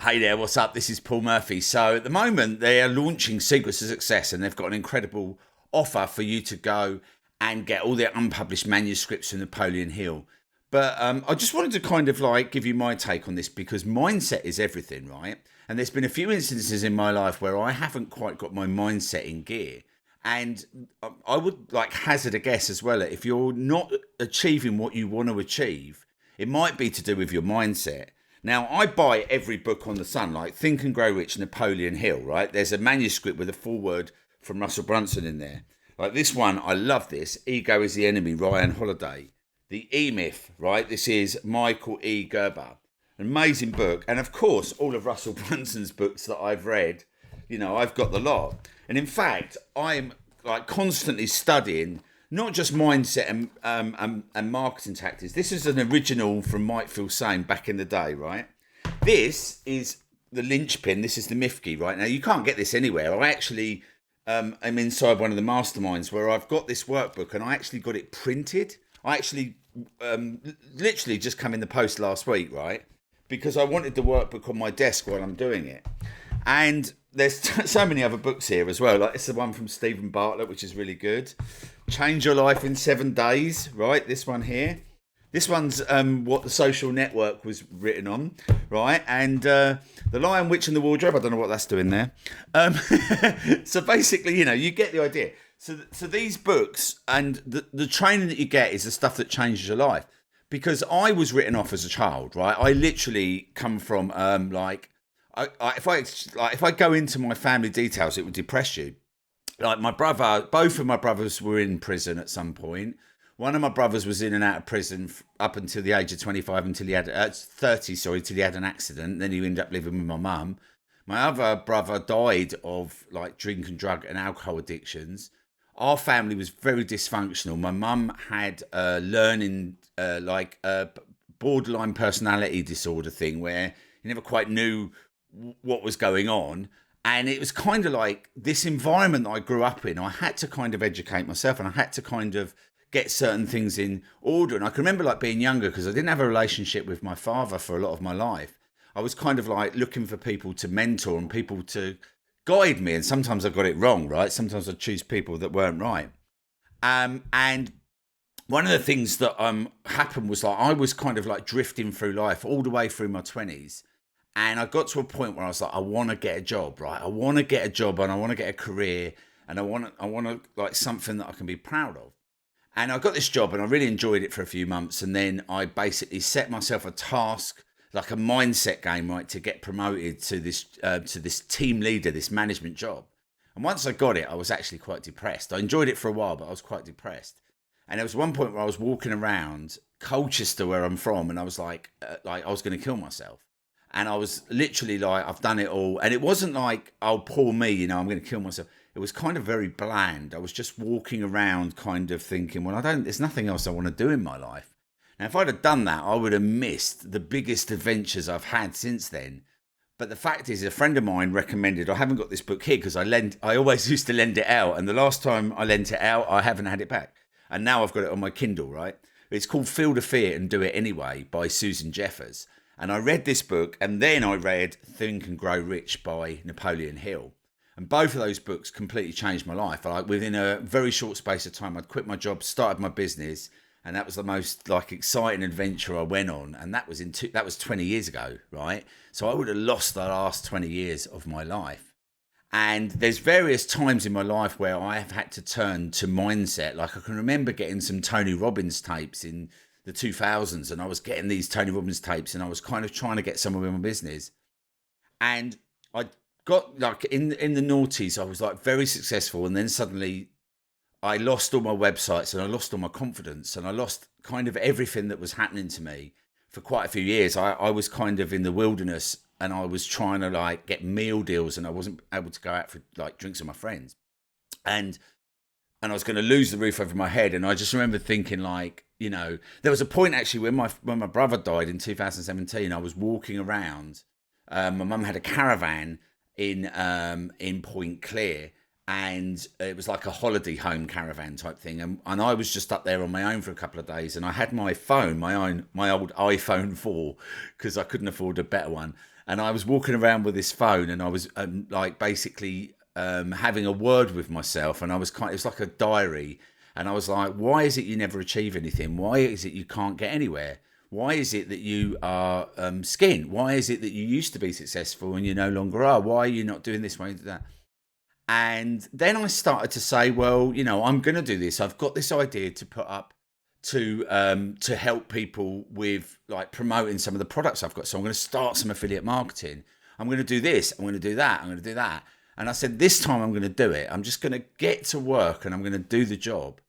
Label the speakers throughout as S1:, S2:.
S1: Hey there, what's up? This is Paul Murphy. So at the moment, they are launching Secrets of Success, and they've got an incredible offer for you to go and get all their unpublished manuscripts from Napoleon Hill. But I just wanted to kind of like give you my take on this because mindset is everything, right? And there's been a few instances in my life where I haven't quite got my mindset in gear. And I would like hazard a guess as well. If you're not achieving what you want to achieve, it might be to do with your mindset. Now, I buy every book on the sun, like Think and Grow Rich, Napoleon Hill, right? There's a manuscript with a foreword from Russell Brunson in there. Like this one, I love this. Ego is the Enemy, Ryan Holiday. The E-Myth, right? This is Michael E. Gerber. An amazing book. And of course, all of Russell Brunson's books that I've read, you know, I've got the lot. And in fact, I'm like constantly studying not just mindset and marketing tactics. This is an original from Mike Filsaime back in the day, right? This is the linchpin. This is the Mifki, right? Now, you can't get this anywhere. I actually am inside one of the masterminds where I've got this workbook and I actually got it printed. I actually literally just come in the post last week, right? Because I wanted the workbook on my desk while I'm doing it. And there's so many other books here as well. Like it's the one from Stephen Bartlett, which is really good. Change Your Life in 7 Days, right? This one here. This one's what the Social Network was written on, right? And The Lion, Witch and the Wardrobe. I don't know what that's doing there. So basically, you know, you get the idea. So these books and the training that you get is the stuff that changes your life. Because I was written off as a child, right? I literally come from if I go into my family details, it would depress you. Like my brother, both of my brothers were in prison at some point. One of my brothers was in and out of prison up until the age of 25, until he had 30, sorry, till he had an accident. Then he ended up living with my mum. My other brother died of like drink and drug and alcohol addictions. Our family was very dysfunctional. My mum had borderline personality disorder thing where you never quite knew what was going on. And it was kind of like this environment that I grew up in. I had to kind of educate myself and I had to kind of get certain things in order. And I can remember like being younger because I didn't have a relationship with my father for a lot of my life. I was kind of like looking for people to mentor and people to guide me. And sometimes I got it wrong, right? Sometimes I choose people that weren't right. And one of the things that happened was like I was kind of like drifting through life all the way through my 20s. And I got to a point where I was like, I want to get a job, right? I want to get a job and I want to get a career and I want to like something that I can be proud of. And I got this job and I really enjoyed it for a few months. And then I basically set myself a task, like a mindset game, right, to get promoted to this team leader, this management job. And once I got it, I was actually quite depressed. I enjoyed it for a while, but I was quite depressed. And there was one point where I was walking around Colchester, where I'm from, and I was like I was going to kill myself. And I was literally like, I've done it all. And it wasn't like, oh, poor me, you know, I'm going to kill myself. It was kind of very bland. I was just walking around kind of thinking, well, there's nothing else I want to do in my life. Now, if I'd have done that, I would have missed the biggest adventures I've had since then. But the fact is, a friend of mine recommended, I haven't got this book here because I always used to lend it out. And the last time I lent it out, I haven't had it back. And now I've got it on my Kindle, right? It's called Feel the Fear and Do It Anyway by Susan Jeffers. And I read this book and then I read Think and Grow Rich by Napoleon Hill. And both of those books completely changed my life. Like within a very short space of time, I'd quit my job, started my business, and that was the most like exciting adventure I went on. And that was 20 years ago, right? So I would have lost the last 20 years of my life. And there's various times in my life where I have had to turn to mindset. Like I can remember getting some Tony Robbins tapes in the 2000s, and I was getting these Tony Robbins tapes and I was kind of trying to get somewhere in my business. And I got like in the noughties, I was like very successful. And then suddenly I lost all my websites and I lost all my confidence and I lost kind of everything that was happening to me for quite a few years. I was kind of in the wilderness and I was trying to like get meal deals and I wasn't able to go out for like drinks with my friends. And I was going to lose the roof over my head. And I just remember thinking like, you know, there was a point actually when my brother died in 2017, I was walking around. My mum had a caravan in Point Clear, and it was like a holiday home caravan type thing. And I was just up there on my own for a couple of days, and I had my phone, my old iPhone 4, because I couldn't afford a better one. and I was walking around with this phone, and I was like basically having a word with myself, and I was it was like a diary, and I was like, why is it you never achieve anything? Why is it you can't get anywhere? Why is it that you are skint? Why is it that you used to be successful and you no longer are? Why are you not doing this? Why are you doing that? And then I started to say, well, I'm going to do this. I've got this idea to put up to help people with like promoting some of the products I've got. So I'm going to start some affiliate marketing. I'm going to do this. I'm going to do that. I'm going to do that. And I said, this time I'm going to do it. I'm just going to get to work and I'm going to do the job.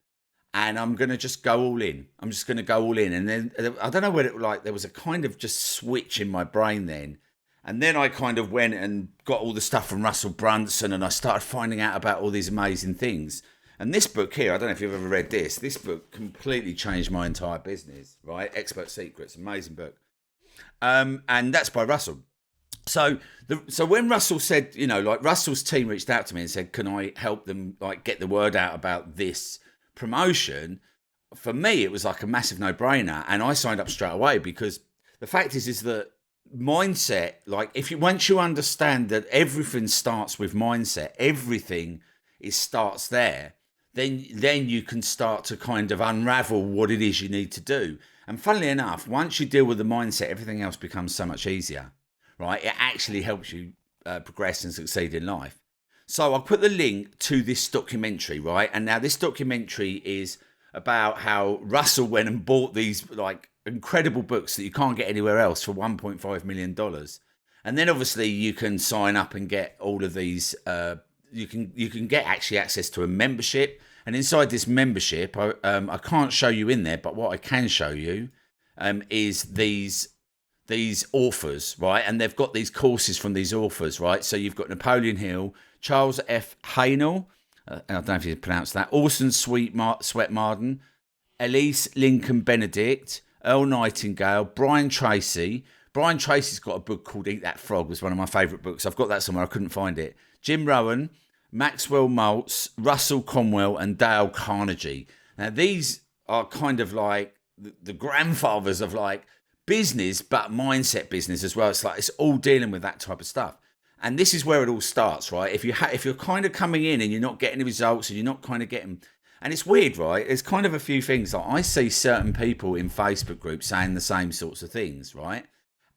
S1: And I'm going to just go all in. I'm just going to go all in. And then I don't know what it like. There was a kind of just switch in my brain then. And then I kind of went and got all the stuff from Russell Brunson, and I started finding out about all these amazing things. And this book here, I don't know if you've ever read this. This book completely changed my entire business, right? Expert Secrets, amazing book. And that's by Russell. So when Russell said, like Russell's team reached out to me and said, can I help them like get the word out about this promotion? For me, it was like a massive no-brainer. And I signed up straight away, because the fact is that mindset, like once you understand that everything starts with mindset, everything starts there, then you can start to kind of unravel what it is you need to do. And funnily enough, once you deal with the mindset, everything else becomes so much easier, right? It actually helps you progress and succeed in life. So I'll put the link to this documentary, right? And now this documentary is about how Russell went and bought these like incredible books that you can't get anywhere else for $1.5 million. And then obviously you can sign up and get all of these, you can get actually access to a membership. And inside this membership, I can't show you in there, but what I can show you is these authors, right? And they've got these courses from these authors, right? So you've got Napoleon Hill, Charles F. Haanel, I don't know if you pronounce that, Orson Sweat Marden, Elise Lincoln Benedict, Earl Nightingale, Brian Tracy. Brian Tracy's got a book called Eat That Frog, was one of my favourite books. I've got that somewhere, I couldn't find it. Jim Rohn, Maxwell Maltz, Russell Conwell, and Dale Carnegie. Now, these are kind of like the grandfathers of like business, but mindset business as well. It's like it's all dealing with that type of stuff. And this is where it all starts, right? If you're kind of coming in and you're not getting the results, and you're not kind of getting, and it's weird, right? There's kind of a few things. Like I see certain people in Facebook groups saying the same sorts of things, right?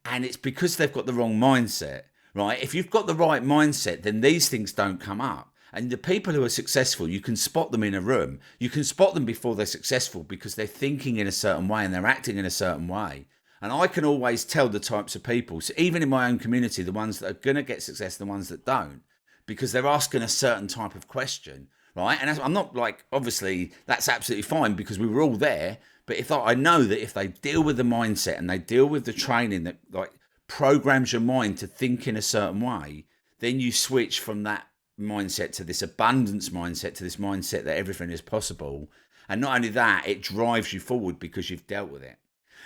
S1: And it's because they've got the wrong mindset, right? If you've got the right mindset, then these things don't come up. And the people who are successful, you can spot them in a room. You can spot them before they're successful because they're thinking in a certain way and they're acting in a certain way. And I can always tell the types of people, so even in my own community, the ones that are going to get success, the ones that don't, because they're asking a certain type of question, right? And I'm not like, obviously, that's absolutely fine because we were all there. But if I know that if they deal with the mindset and they deal with the training that like programs your mind to think in a certain way, then you switch from that mindset to this abundance mindset, to this mindset that everything is possible. And not only that, it drives you forward because you've dealt with it.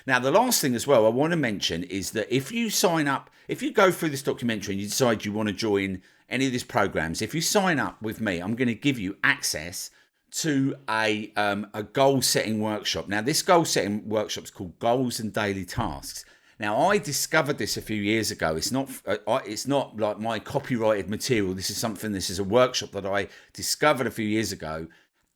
S1: Now, the last thing as well I want to mention is that if you sign up, if you go through this documentary and you decide you want to join any of these programs, if you sign up with me, I'm going to give you access to a goal setting workshop. Now, this goal setting workshop is called Goals and Daily Tasks. Now, I discovered this a few years ago. It's not like my copyrighted material. This is a workshop that I discovered a few years ago.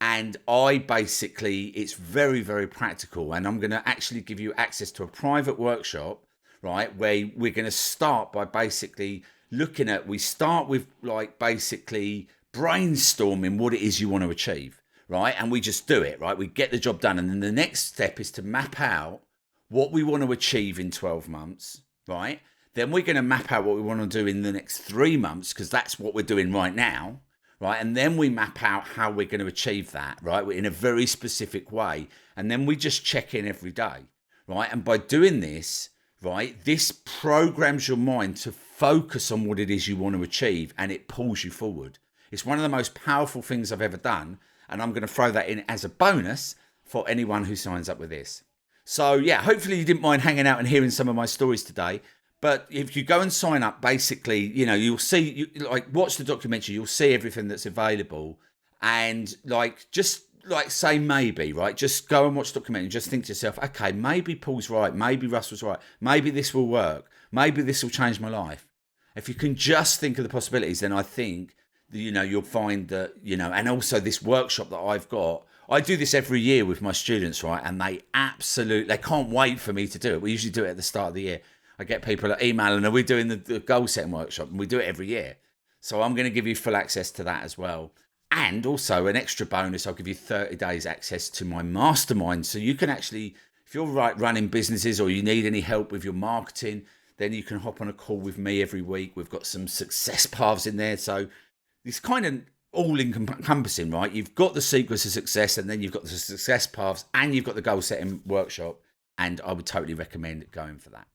S1: And it's very, very practical. And I'm going to actually give you access to a private workshop, right? Where we're going to start by basically we start with like basically brainstorming what it is you want to achieve, right? And we just do it, right? We get the job done. And then the next step is to map out what we want to achieve in 12 months, right? Then we're going to map out what we want to do in the next 3 months, because that's what we're doing right now. Right, and then we map out how we're going to achieve that, right, in a very specific way. And then we just check in every day, right? And by doing this, right, this programs your mind to focus on what it is you want to achieve, and it pulls you forward. It's one of the most powerful things I've ever done, and I'm going to throw that in as a bonus for anyone who signs up with this. So, yeah, hopefully you didn't mind hanging out and hearing some of my stories today. But if you go and sign up, basically, you'll see, watch the documentary, you'll see everything that's available. And just say maybe, right? Just go and watch the documentary and just think to yourself, okay, maybe Paul's right. Maybe Russell's right. Maybe this will work. maybe this will change my life. If you can just think of the possibilities, then I think, you'll find that, and also this workshop that I've got, I do this every year with my students, right? And they can't wait for me to do it. We usually do it at the start of the year. I get people emailing, are we doing the goal setting workshop? And we do it every year. So I'm going to give you full access to that as well. And also an extra bonus, I'll give you 30 days access to my mastermind. So you can actually, if you're running businesses or you need any help with your marketing, then you can hop on a call with me every week. We've got some success paths in there. So it's kind of all encompassing, right? You've got the secrets of success, and then you've got the success paths, and you've got the goal setting workshop. And I would totally recommend going for that.